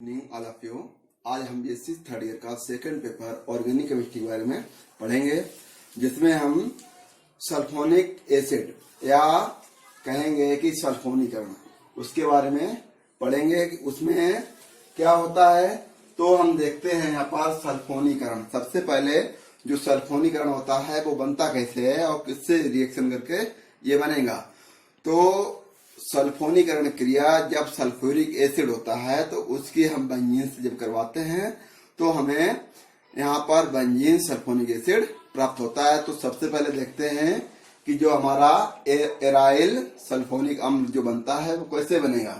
Morning all of you. आज हम BSc third year का सेकंड पेपर ऑर्गेनिक केमिस्ट्री के बारे में पढ़ेंगे, जिसमें हम सल्फोनिक एसिड या कहेंगे कि सल्फोनीकरण उसके बारे में पढ़ेंगे कि उसमें क्या होता है। तो हम देखते हैं यहाँ पर सल्फोनीकरण। सबसे पहले जो सल्फोनीकरण होता है वो बनता कैसे है और किससे रिएक्शन करके ये बनेगा। तो सल्फोनीकरण क्रिया जब सल्फ्यूरिक एसिड होता है तो उसकी हम बेंजीन से जब करवाते हैं तो हमें यहाँ पर बेंजीन सल्फोनिक एसिड प्राप्त होता है। तो सबसे पहले देखते हैं कि जो हमारा एराइल सल्फोनिक अम्ल जो बनता है वो कैसे बनेगा।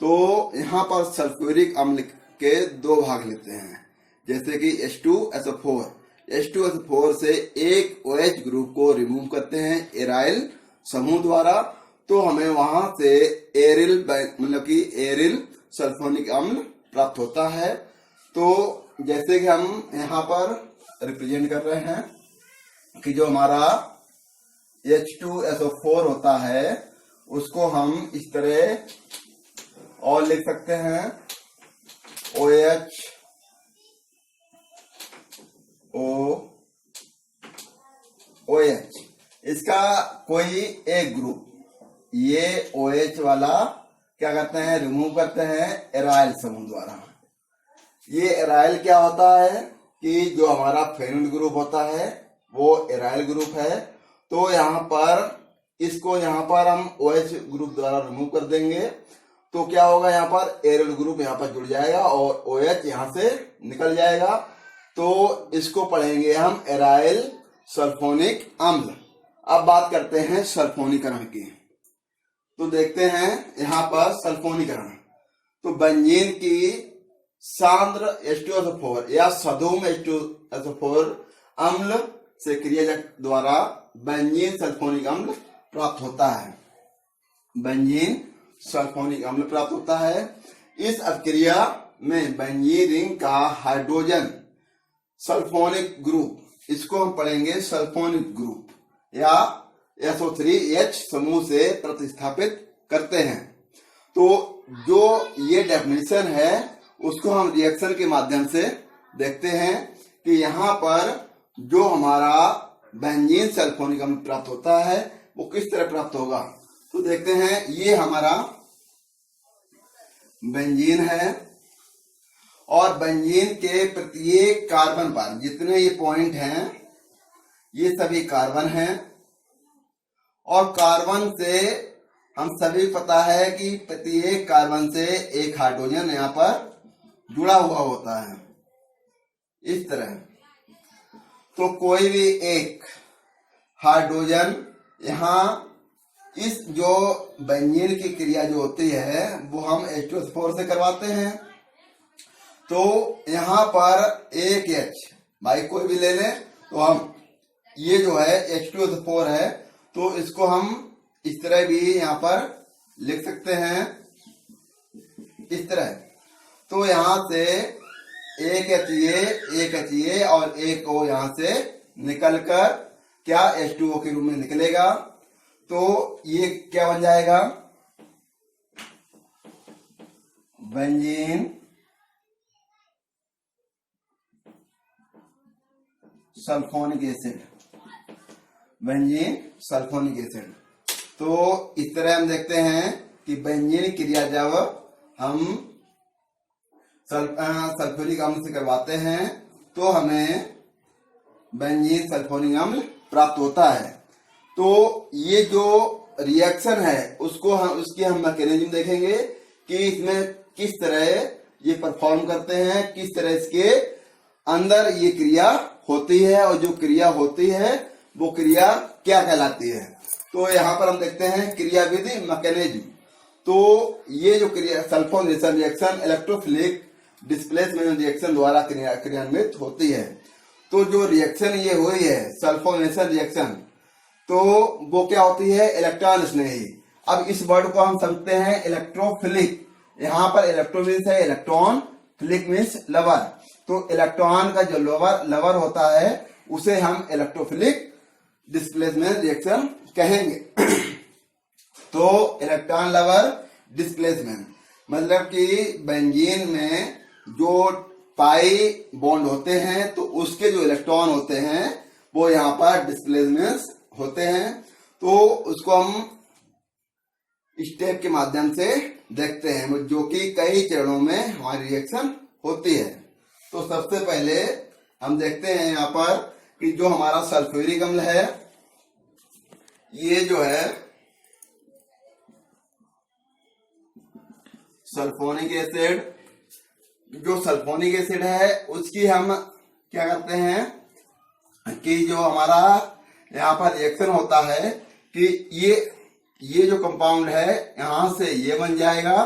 तो यहाँ पर सल्फ्यूरिक अम्ल के दो भाग लेते हैं, जैसे कि H2SO4। H2SO4 से एक OH ग्रुप को रिमूव करते हैं एराइल समूह द्वारा, तो हमें वहां से एरिल मतलब कि एरिल सल्फोनिक अम्ल प्राप्त होता है। तो जैसे कि हम यहाँ पर रिप्रेजेंट कर रहे हैं कि जो हमारा H2SO4 होता है उसको हम इस तरह और लिख सकते हैं OH OH। इसका कोई एक ग्रुप ये OH वाला क्या करते हैं, रिमूव करते हैं एराइल समूह द्वारा। ये एराइल क्या होता है कि जो हमारा फेनोल ग्रुप होता है वो एराइल ग्रुप है। तो यहाँ पर इसको यहाँ पर हम OH ग्रुप द्वारा रिमूव कर देंगे तो क्या होगा, यहाँ पर एरिल ग्रुप यहाँ पर जुड़ जाएगा और OH यहाँ से निकल जाएगा। तो इसको पढ़ेंगे हम एराइल सल्फोनिक अम्ल। अब बात करते हैं सल्फोनीकरण की। तो देखते हैं यहाँ पर सल्फोनीकरण। तो बेंजीन की सांद्र H2SO4 या सधूम H2SO4 अम्ल से क्रिया द्वारा बेंजीन सल्फोनिक अम्ल प्राप्त होता है। बेंजीन सल्फोनिक अम्ल प्राप्त होता है। इस अभिक्रिया में बेंजीन रिंग का हाइड्रोजन सल्फोनिक ग्रुप, इसको हम पढ़ेंगे सल्फोनिक ग्रुप या SO3H समूह से प्रतिस्थापित करते हैं। तो जो ये डेफिनेशन है उसको हम रिएक्शन के माध्यम से देखते हैं कि यहाँ पर जो हमारा बेंजीन सल्फोनिक अम्ल प्राप्त होता है वो किस तरह प्राप्त होगा। तो देखते हैं, ये हमारा बेंजीन है और बेंजीन के प्रत्येक कार्बन पर जितने ये पॉइंट हैं ये सभी कार्बन हैं और कार्बन से हम सभी पता है कि प्रत्येक कार्बन से एक हाइड्रोजन यहाँ पर जुड़ा हुआ होता है इस तरह। तो कोई भी एक हाइड्रोजन यहाँ इस जो बेंजीन की क्रिया जो होती है वो हम H2SO4 से करवाते हैं। तो यहाँ पर एक H भाई कोई भी ले लें तो हम ये जो है H2SO4 है तो इसको हम इस तरह भी यहाँ पर लिख सकते हैं इस तरह। तो यहाँ से एक HA और एक O यहाँ से निकलकर क्या H2O के रूप में निकलेगा। तो ये क्या बन जाएगा, benzene sulphonic acid. Benzene sulphonic acid. तो इस तरह हम देखते हैं कि बेंजीन क्रिया जब हम सल्फ्यूरिक अम्ल से करवाते हैं तो हमें बेंजीन सल्फोनिक अम्ल प्राप्त होता है। तो ये जो रिएक्शन है उसको हम उसकी हम मैकेनिज्म देखेंगे कि इसमें किस तरह ये परफॉर्म करते हैं, किस तरह इसके अंदर ये क्रिया होती है और जो क्रिया होती है वो क्रिया क्या कहलाती है। तो यहाँ पर हम देखते हैं क्रिया विधि मैकेनिज्म। तो ये जो क्रिया sulphonation reaction electrophilic displacement reaction द्वारा क्रियान्वित होती है। तो जो रिएक्शन ये हुई है सल्फोनेशन रिएक्शन तो वो क्या होती है, इलेक्ट्रॉन स्नेही। अब इस वर्ड को हम समझते हैं इलेक्ट्रोफिलिक। यहाँ पर इलेक्ट्रो मीन्स है इलेक्ट्रॉन, फिलिक मीन्स लवर। तो इलेक्ट्रॉन का जो लवर होता है उसे हम इलेक्ट्रोफिलिक डिस्प्लेसमेंट रिएक्शन कहेंगे। तो इलेक्ट्रॉन लवर डिस्प्लेसमेंट मतलब कि बेंजीन में जो पाई बॉन्ड होते हैं तो उसके जो इलेक्ट्रॉन होते हैं वो यहाँ पर डिस्प्लेसमेंट होते हैं। तो उसको हम स्टेप के माध्यम से देखते हैं, जो कि कई चरणों में हमारी रिएक्शन होती है। तो सबसे पहले हम देखते हैं यहाँ पर कि जो हमारा सल्फ्यूरिक अम्ल है, ये जो है सल्फोनिक एसिड, जो सल्फोनिक एसिड है उसकी हम क्या करते हैं कि जो हमारा यहाँ पर रिएक्शन होता है कि ये जो कंपाउंड है यहां से ये बन जाएगा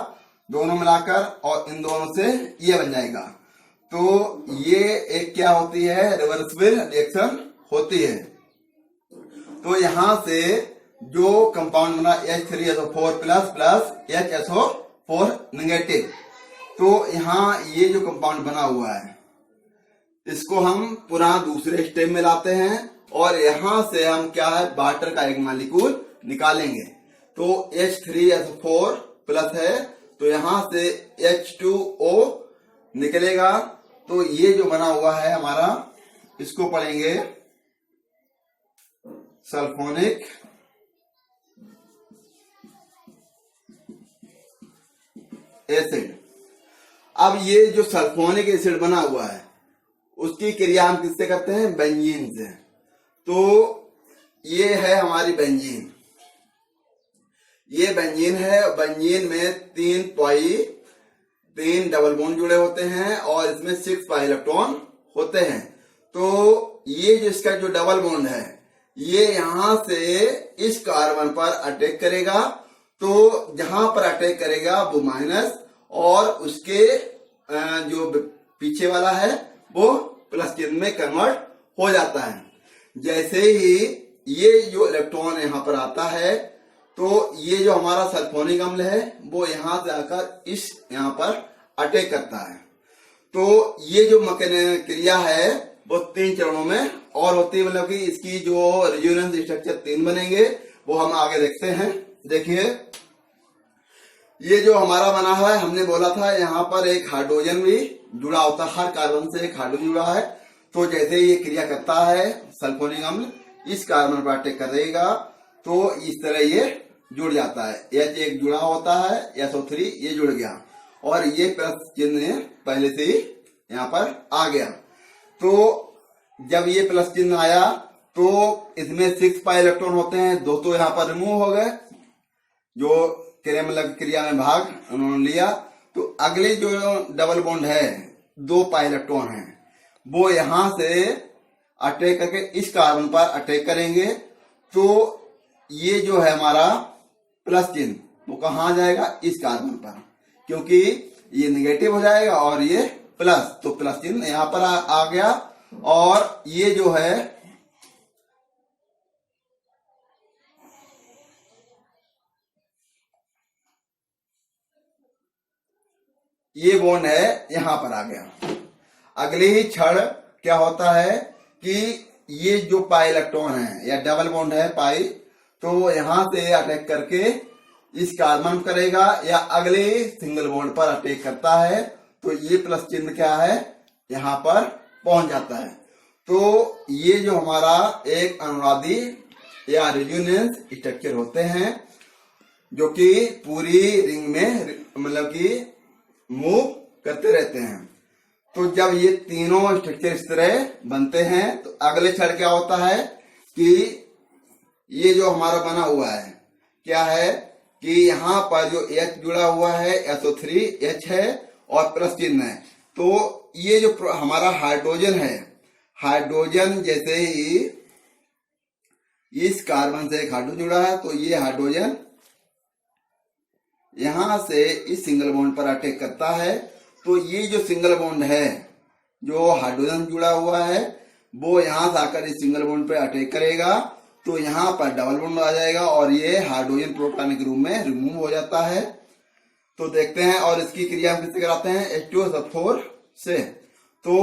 दोनों मिलाकर, और इन दोनों से ये बन जाएगा। तो ये एक क्या होती है, रिवर्सिबल रिएक्शन होती है। तो यहां से जो कंपाउंड बना H3SO4 प्लस HSO4 नेगेटिव, तो यहाँ ये जो कंपाउंड बना हुआ है इसको हम पुनः दूसरे स्टेप में लाते हैं और यहां से हम क्या है, वाटर का एक मॉलिक्यूल निकालेंगे। तो H3SO4 प्लस है तो यहां से H2O निकलेगा। तो ये जो बना हुआ है हमारा, इसको पढ़ेंगे सल्फोनिक एसिड। अब ये जो सल्फोनिक एसिड बना हुआ है उसकी क्रिया हम किससे करते हैं, बेंजीन से। तो ये है हमारी बेंजीन, ये बेंजीन है। बेंजीन में 3 डबल बॉन्ड जुड़े होते हैं और इसमें 6 पाई इलेक्ट्रॉन होते हैं। तो ये जो इसका जो डबल बॉन्ड है ये यहां से इस कार्बन पर अटैक करेगा। तो जहां पर अटैक करेगा वो माइनस, और उसके जो पीछे वाला है वो प्लस चिन्ह में कन्वर्ट हो जाता है। जैसे ही ये जो इलेक्ट्रॉन यहाँ पर आता है तो ये जो हमारा सल्फोनिक अम्ल है वो यहां से आकर इस यहाँ पर अटैक करता है। तो ये जो क्रिया है वो 3 चरणों में और होती है, मतलब कि इसकी जो रेजोनेंस स्ट्रक्चर 3 बनेंगे वो हम आगे देखते हैं। देखिए ये जो हमारा बना है, हमने बोला था यहाँ पर एक हाइड्रोजन भी जुड़ा होता है, हर कार्बन से एक हाइड्रोजन जुड़ा है। तो जैसे ये क्रिया करता है सल्फोनिक अम्ल इस कार्बन पर अटैक करेगा तो इस तरह ये जुड़ जाता है। H एक जुड़ा होता है, SO3 ये जुड़ गया और ये प्लस चिन्ह पहले से ही यहाँ पर आ गया। तो जब ये प्लस चिन्ह आया तो इसमें 6 पाई इलेक्ट्रॉन होते हैं, 2 तो यहाँ पर रिमूव हो गए, जो क्रिया में भाग उन्होंने लिया। तो अगले जो डबल बॉन्ड है 2 पाई इलेक्ट्रॉन है वो यहां से अटैक करके इस कार्बन पर अटैक करेंगे। तो ये जो है हमारा प्लस चिन्ह वो कहाँ जाएगा, इस कार्बन पर, क्योंकि ये निगेटिव हो जाएगा और ये प्लस, तो प्लस चिन्ह यहां पर आ गया। और ये जो है ये बॉन्ड है यहां पर आ गया। अगले ही क्षण क्या होता है कि ये जो पाई इलेक्ट्रॉन है या डबल बॉन्ड है पाई, तो यहां से अटैक करके इस कार्बन करेगा या अगले सिंगल बॉन्ड पर अटैक करता है। तो ये प्लस चिन्ह क्या है यहां पर पहुंच जाता है। तो ये जो हमारा एक अनुनादी या रेजोनेंस स्ट्रक्चर होते हैं जो कि पूरी रिंग में मतलब कि मूव करते रहते हैं। तो जब ये तीनों स्ट्रक्चर इस तरह बनते हैं तो अगले क्षण क्या होता है कि ये जो हमारा बना हुआ है क्या है कि यहाँ पर जो H जुड़ा हुआ है SO3 H है और प्लस चिन्ह है। तो ये जो हमारा हाइड्रोजन है, हाइड्रोजन जैसे ही इस कार्बन से एक हाइड्रोजन जुड़ा है तो ये हाइड्रोजन यहां से इस सिंगल बॉन्ड पर अटैक करता है। तो ये जो सिंगल बॉन्ड है जो हाइड्रोजन जुड़ा हुआ है वो यहां से आकर इस सिंगल बॉन्ड पर अटैक करेगा। तो यहाँ पर डबल बॉन्ड आ जाएगा और ये हाइड्रोजन प्रोटॉन के रूप में रिमूव हो जाता है। तो देखते हैं और इसकी क्रिया हम किससे कराते हैं, H2SO4 से। तो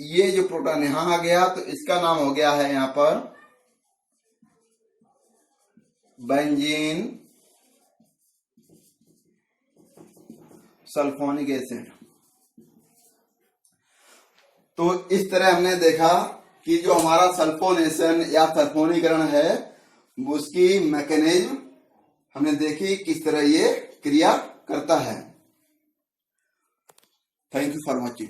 ये जो प्रोटॉन यहां आ गया तो इसका नाम हो गया है यहाँ पर बेंजीन सल्फोनिक एसिड। तो इस तरह हमने देखा कि जो हमारा सल्फोनेशन या सल्फोनीकरण है उसकी मैकेनिज्म हमने देखी, किस तरह ये क्रिया करता है। Thank you for watching.